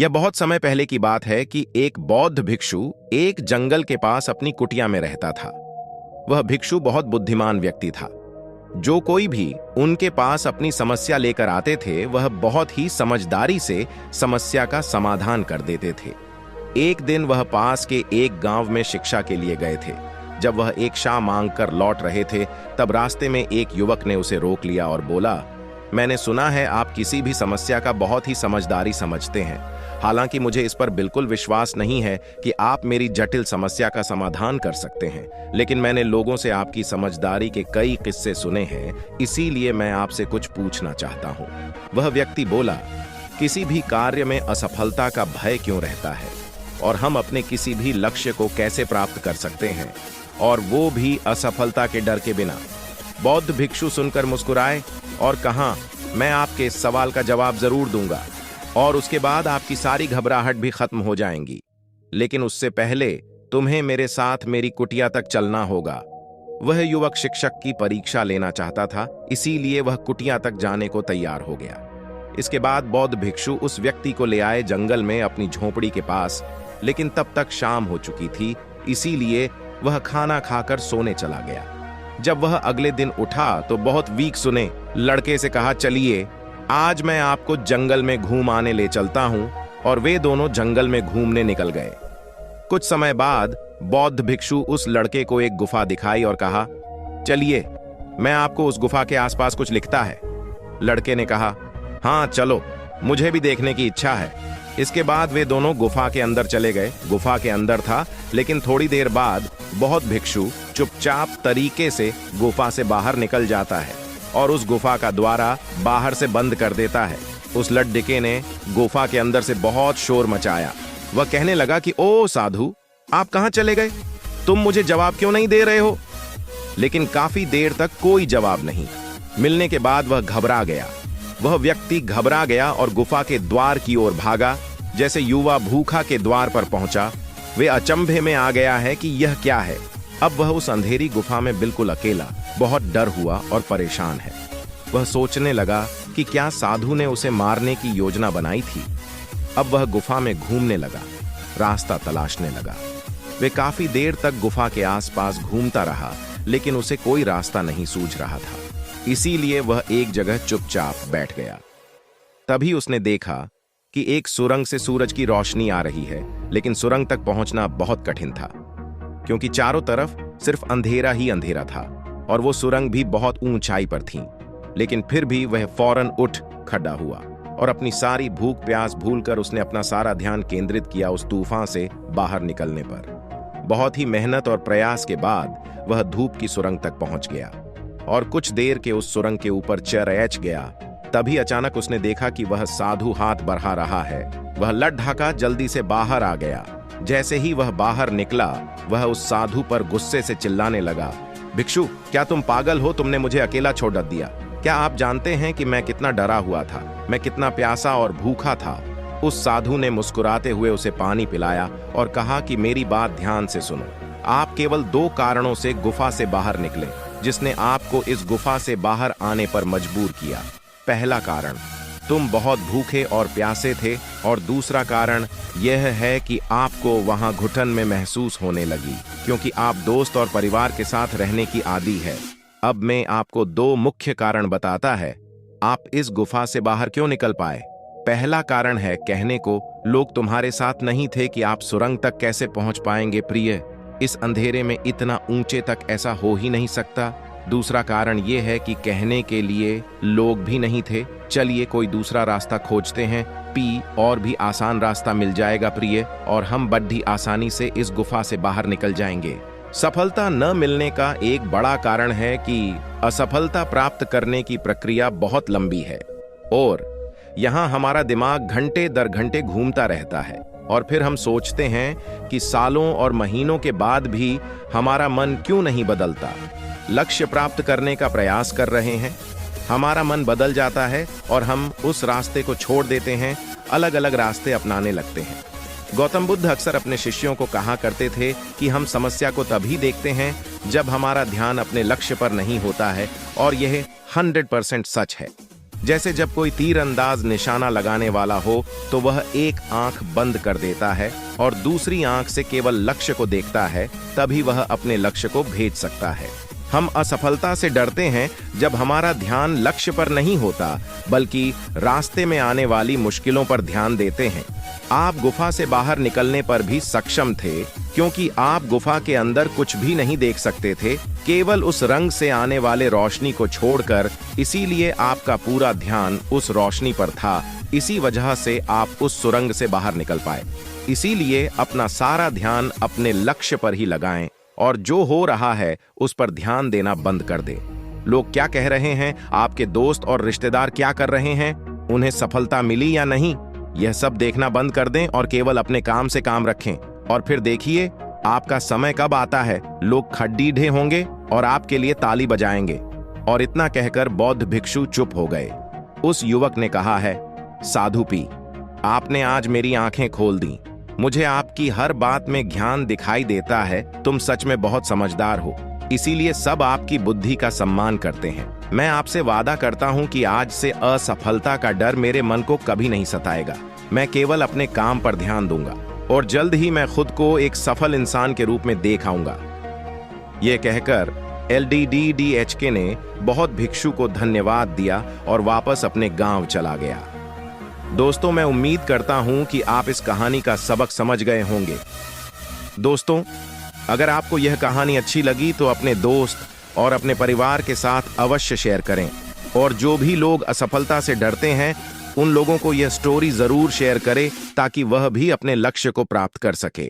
यह बहुत समय पहले की बात है कि एक बौद्ध भिक्षु एक जंगल के पास अपनी कुटिया में रहता था। वह भिक्षु बहुत बुद्धिमान व्यक्ति था। जो कोई भी उनके पास अपनी समस्या लेकर आते थे, वह बहुत ही समझदारी से समस्या का समाधान कर देते थे। एक दिन वह पास के एक गांव में शिक्षा के लिए गए थे। जब वह एक शाम मांगकर लौट रहे थे, तब रास्ते में एक युवक ने उसे रोक लिया और बोला, मैंने सुना है आप किसी भी समस्या का बहुत ही समझदारी समझते हैं। हालांकि मुझे इस पर बिल्कुल विश्वास नहीं है कि आप मेरी जटिल समस्या का समाधान कर सकते हैं, लेकिन मैंने लोगों से आपकी समझदारी के कई किस्से सुने हैं, इसीलिए मैं आपसे कुछ पूछना चाहता हूं। वह व्यक्ति बोला, किसी भी कार्य में असफलता का भय क्यों रहता है, और हम अपने किसी भी लक्ष्य को कैसे प्राप्त कर सकते हैं, और वो भी असफलता के डर के बिना। बौद्ध भिक्षु सुनकर मुस्कुराए और कहा, मैं आपके इस सवाल का जवाब जरूर दूंगा, और उसके बाद आपकी सारी घबराहट भी खत्म हो जाएंगी। लेकिन उससे पहले तुम्हें मेरे साथ मेरी कुटिया तक चलना होगा। वह युवक शिक्षक की परीक्षा लेना चाहता था, इसीलिए वह कुटिया तक जाने को तैयार हो गया। इसके बाद बौद्ध भिक्षु उस व्यक्ति को ले आए जंगल में अपनी झोपड़ी के पास, लेकिन तब तक शाम हो चुकी थी, इसीलिए वह खाना खाकर सोने चला गया। जब वह अगले दिन उठा तो बहुत वीक सुने लड़के से कहा, चलिए आज मैं आपको जंगल में घूम आने ले चलता हूं। और वे दोनों जंगल में घूमने निकल गए। कुछ समय बाद बौद्ध भिक्षु उस लड़के को एक गुफा दिखाई और कहा, चलिए मैं आपको उस गुफा के आसपास कुछ लिखता है। लड़के ने कहा, हाँ चलो, मुझे भी देखने की इच्छा है। इसके बाद वे दोनों गुफा के अंदर चले गए। गुफा के अंदर था, लेकिन थोड़ी देर बाद बौद्ध भिक्षु चुपचाप तरीके से गुफा से बाहर निकल जाता है और उस गुफा का द्वारा बाहर से बंद कर देता है। उस लड़के ने गुफा के अंदर से बहुत शोर मचाया। वह कहने लगा कि ओ साधु, आप कहां चले गए? तुम मुझे जवाब क्यों नहीं दे रहे हो? लेकिन काफी देर तक कोई जवाब नहीं मिलने के बाद वह घबरा गया। वह व्यक्ति घबरा गया और गुफा के द्वार की ओर भागा। जैसे युवा भूखा के द्वार पर पहुंचा, वे अचंभे में आ गया है कि यह क्या है। अब वह उस अंधेरी गुफा में बिल्कुल अकेला, बहुत डर हुआ और परेशान है। वह सोचने लगा कि क्या साधु ने उसे मारने की योजना बनाई थी। अब वह गुफा में घूमने लगा, रास्ता तलाशने लगा। वे काफी देर तक गुफा के आसपास घूमता रहा, लेकिन उसे कोई रास्ता नहीं सूझ रहा था। इसीलिए वह एक जगह चुपचाप बैठ गया। तभी उसने देखा कि एक सुरंग से सूरज की रोशनी आ रही है, लेकिन सुरंग तक पहुंचना बहुत कठिन था, क्योंकि चारों तरफ सिर्फ अंधेरा ही अंधेरा था और वो सुरंग भी बहुत ऊंचाई पर थी। लेकिन फिर भी वह फौरन उठ खड़ा हुआ और अपनी सारी भूख प्यास भूलकर उसने अपना सारा ध्यान केंद्रित किया उस तूफान से बाहर निकलने पर। बहुत ही मेहनत और प्रयास के बाद वह धूप की सुरंग तक पहुंच गया और कुछ देर के उस सुरंग के ऊपर चढ़ गया। तभी अचानक उसने देखा कि वह साधु हाथ बढ़ा रहा है। वह लड्ढाका जल्दी से बाहर आ गया। जैसे ही वह बाहर निकला, वह उस साधु पर गुस्से से चिल्लाने लगा, भिक्षु, क्या तुम पागल हो? तुमने मुझे अकेला छोड़ दिया। क्या आप जानते हैं कि मैं कितना डरा हुआ था, मैं कितना प्यासा और भूखा था? उस साधु ने मुस्कुराते हुए उसे पानी पिलाया और कहा कि मेरी बात ध्यान से सुनो। आप केवल 2 कारणों से गुफा से बाहर निकले, जिसने आपको इस गुफा से बाहर आने पर मजबूर किया। पहला कारण, तुम बहुत भूखे और प्यासे थे, और दूसरा कारण यह है कि आपको वहां घुटन में महसूस होने लगी, क्योंकि आप दोस्त और परिवार के साथ रहने की आदी है। अब मैं आपको 2 मुख्य कारण बताता है, आप इस गुफा से बाहर क्यों निकल पाए। पहला कारण है कहने को, लोग तुम्हारे साथ नहीं थे कि आप सुरंग तक कैसे पहुंच पाएंगे प्रिय। इस अंधेरे में इतना ऊंचे तक ऐसा हो ही नहीं सकता। दूसरा कारण यह है कि कहने के लिए लोग भी नहीं थे। चलिए कोई दूसरा रास्ता खोजते हैं, और भी आसान रास्ता मिल जाएगा प्रिय, और हम बड़ी आसानी से इस गुफा से बाहर निकल जाएंगे। सफलता न मिलने का एक बड़ा कारण है कि असफलता प्राप्त करने की प्रक्रिया बहुत लंबी है और यहाँ हमारा दिमाग घंटे दर घंटे घूमता रहता है, और फिर हम सोचते हैं कि सालों और महीनों के बाद भी हमारा मन क्यों नहीं बदलता। लक्ष्य प्राप्त करने का प्रयास कर रहे हैं, हमारा मन बदल जाता है और हम उस रास्ते को छोड़ देते हैं, अलग अलग रास्ते अपनाने लगते हैं। गौतम बुद्ध अक्सर अपने शिष्यों को कहा करते थे कि हम समस्या को तभी देखते हैं जब हमारा ध्यान अपने लक्ष्य पर नहीं होता है, और यह 100% सच है। जैसे जब कोई तीरंदाज निशाना लगाने वाला हो तो वह एक आंख बंद कर देता है और दूसरी आंख से केवल लक्ष्य को देखता है, तभी वह अपने लक्ष्य को भेज सकता है। हम असफलता से डरते हैं जब हमारा ध्यान लक्ष्य पर नहीं होता, बल्कि रास्ते में आने वाली मुश्किलों पर ध्यान देते हैं। आप गुफा से बाहर निकलने पर भी सक्षम थे, क्योंकि आप गुफा के अंदर कुछ भी नहीं देख सकते थे, केवल उस रंग से आने वाले रोशनी को छोड़कर। इसीलिए आपका पूरा ध्यान उस रोशनी पर था। इसी वजह से आप उस सुरंग से बाहर निकल पाए। इसीलिए अपना सारा ध्यान अपने लक्ष्य पर ही लगाएं और जो हो रहा है उस पर ध्यान देना बंद कर दें। लोग क्या कह रहे हैं, आपके दोस्त और रिश्तेदार क्या कर रहे हैं, उन्हें सफलता मिली या नहीं, यह सब देखना बंद कर दें और केवल अपने काम से काम रखें। और फिर देखिए आपका समय कब आता है, लोग खड्डीढे होंगे और आपके लिए ताली बजाएंगे। और इतना कहकर बौद्ध भिक्षु चुप हो गए। उस युवक ने कहा है, साधु पी, आपने आज मेरी आंखें खोल दी। मुझे आपकी हर बात में ज्ञान दिखाई देता है। तुम सच में बहुत समझदार हो, इसीलिए सब आपकी बुद्धि का सम्मान करते हैं। मैं आपसे वादा करता हूं कि आज से असफलता का डर मेरे मन को कभी नहीं सताएगा। मैं केवल अपने काम पर ध्यान दूंगा और जल्द ही मैं खुद को एक सफल इंसान के रूप में देख आऊंगा। यह कहकर LDDDHK ने बहुत भिक्षु को धन्यवाद दिया और वापस अपने गांव चला गया। दोस्तों, मैं उम्मीद करता हूं कि आप इस कहानी का सबक समझ गए होंगे। दोस्तों, अगर आपको यह कहानी अच्छी लगी तो अपने दोस्त और अपने परिवार के साथ अवश्य शेयर करें। और जो भी लोग असफलता से डरते हैं, उन लोगों को यह स्टोरी जरूर शेयर करें ताकि वह भी अपने लक्ष्य को प्राप्त कर सके।